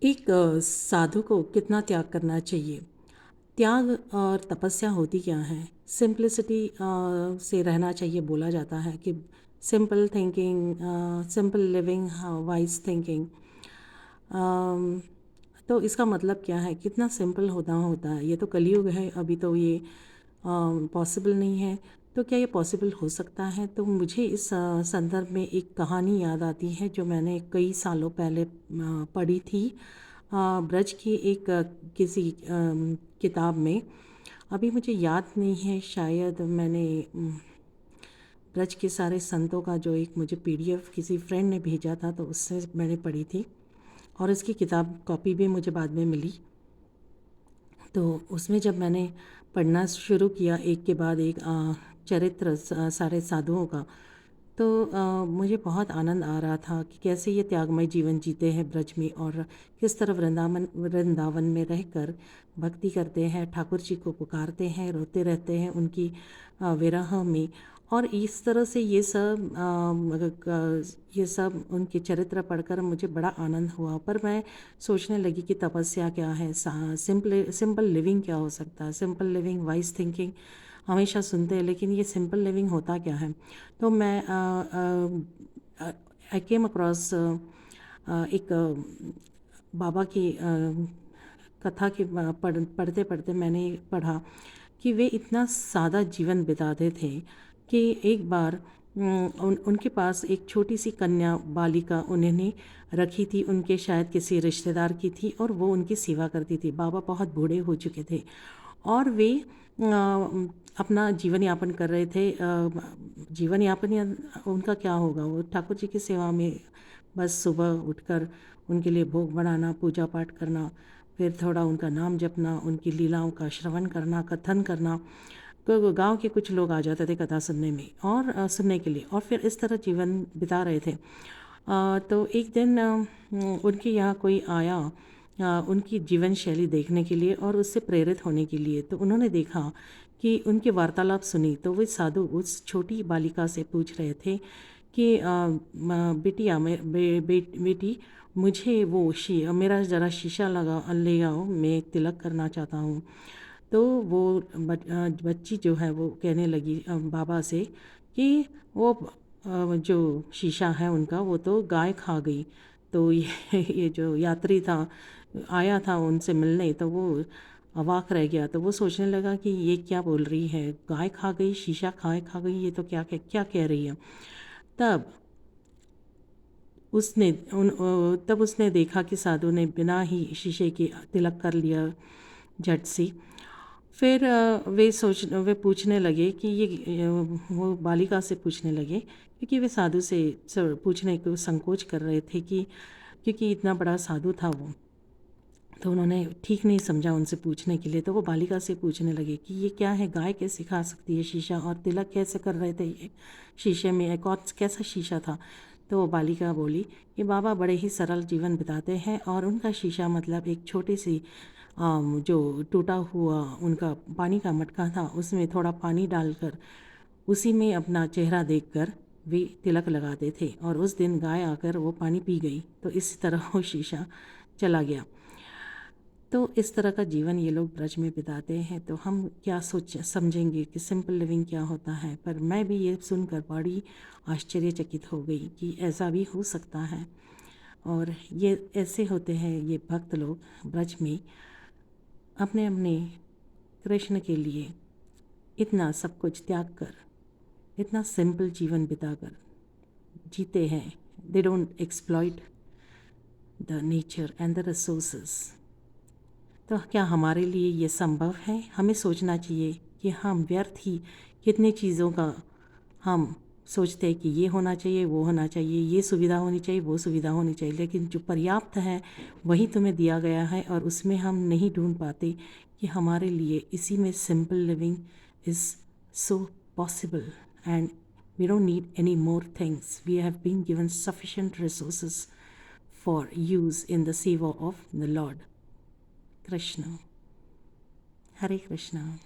एक साधु को कितना त्याग करना चाहिए। त्याग और तपस्या होती क्या है। सिंप्लिसिटी से रहना चाहिए। बोला जाता है कि simple thinking, simple living, wise thinking. तो इसका मतलब क्या है, कितना सिंपल होता है। ये तो कलयुग है, अभी तो ये पॉसिबल नहीं है। तो क्या ये पॉसिबल हो सकता है? तो मुझे इस संदर्भ में एक कहानी याद आती है जो मैंने कई सालों पहले पढ़ी थी, ब्रज की एक किसी किताब में। अभी मुझे याद नहीं है, शायद मैंने ब्रज के सारे संतों का जो एक मुझे पीडीएफ किसी फ्रेंड ने भेजा था, तो उससे मैंने पढ़ी थी और इसकी किताब कॉपी भी मुझे बाद में मिली। तो उसमें जब मैंने पढ़ना शुरू किया एक के बाद एक चरित्र सारे साधुओं का, तो मुझे बहुत आनंद आ रहा था कि कैसे ये त्यागमय जीवन जीते हैं ब्रज में, और किस तरह वृंदावन में रहकर भक्ति करते हैं, ठाकुर जी को पुकारते हैं, रोते रहते हैं उनकी विरह में। और इस तरह से ये सब उनके चरित्र पढ़कर मुझे बड़ा आनंद हुआ। पर मैं सोचने लगी कि तपस्या क्या है, सिंपल लिविंग क्या हो सकता है। सिंपल लिविंग, वाइज थिंकिंग हमेशा सुनते हैं, लेकिन ये सिंपल लिविंग होता क्या है। तो मैं आई केम अक्रॉस एक बाबा की कथा के पढ़ते पढ़ते मैंने पढ़ा कि वे इतना सादा जीवन बिताते थे कि एक बार उनके पास एक छोटी सी कन्या बालिका उन्होंने रखी थी, उनके शायद किसी रिश्तेदार की थी, और वो उनकी सेवा करती थी। बाबा बहुत बूढ़े हो चुके थे और वे अपना जीवन यापन कर रहे थे। जीवन यापन या उनका क्या होगा, वो ठाकुर जी की सेवा में बस सुबह उठकर उनके लिए भोग बनाना, पूजा पाठ करना, फिर थोड़ा उनका नाम जपना, उनकी लीलाओं का श्रवण करना, कथन करना। तो गांव के कुछ लोग आ जाते थे कथा सुनने में और सुनने के लिए, और फिर इस तरह जीवन बिता रहे थे। तो एक दिन उनके यहाँ कोई आया उनकी जीवन शैली देखने के लिए और उससे प्रेरित होने के लिए। तो उन्होंने देखा कि उनकी वार्तालाप सुनी, तो वे साधु उस छोटी बालिका से पूछ रहे थे कि बिटिया बेटी, मुझे वो मेरा ज़रा शीशा ले आओ, मैं तिलक करना चाहता हूँ। तो वो बच्ची जो है वो कहने लगी बाबा से कि वो जो शीशा है उनका वो तो गाय खा गई। तो ये जो यात्री था, आया था उनसे मिलने, तो वो अवाक रह गया। तो वो सोचने लगा कि ये क्या बोल रही है, गाय खा गई, शीशा खा गई, ये तो क्या कह रही है। तब उसने तब उसने देखा कि साधु ने बिना ही शीशे के तिलक कर लिया झट सी। फिर वे पूछने लगे कि वो बालिका से पूछने लगे, क्योंकि वे साधु से पूछने को संकोच कर रहे थे कि क्योंकि इतना बड़ा साधु था वो, तो उन्होंने ठीक नहीं समझा उनसे पूछने के लिए। तो वो बालिका से पूछने लगे कि ये क्या है, गाय कैसे खा सकती है शीशा, और तिलक कैसे कर रहे थे ये शीशे में, एक और कैसा शीशा था। तो वो बालिका बोली कि बाबा बड़े ही सरल जीवन बिताते हैं, और उनका शीशा मतलब एक छोटी सी जो टूटा हुआ उनका पानी का मटका था, उसमें थोड़ा पानी डालकर उसी में अपना चेहरा देखकर वे तिलक लगाते थे, और उस दिन गाय आकर वो पानी पी गई, तो इस तरह वो शीशा चला गया। तो इस तरह का जीवन ये लोग ब्रज में बिताते हैं। तो हम क्या सोच समझेंगे कि सिंपल लिविंग क्या होता है। पर मैं भी ये सुनकर बड़ी आश्चर्यचकित हो गई कि ऐसा भी हो सकता है। और ये ऐसे होते हैं ये भक्त लोग ब्रज में, अपने अपने कृष्ण के लिए इतना सब कुछ त्याग कर, इतना सिंपल जीवन बिताकर जीते हैं। They don't exploit the nature and the resources. तो क्या हमारे लिए ये संभव है? हमें सोचना चाहिए कि हम व्यर्थ ही कितनी चीज़ों का हम सोचते हैं कि ये होना चाहिए, वो होना चाहिए, ये सुविधा होनी चाहिए, वो सुविधा होनी चाहिए, लेकिन जो पर्याप्त है वही तुम्हें दिया गया है, और उसमें हम नहीं ढूंढ पाते कि हमारे लिए इसी में simple living is so possible. And we don't need any more things, we have been given sufficient resources for use in the seva of the Lord Krishna. Hare Krishna.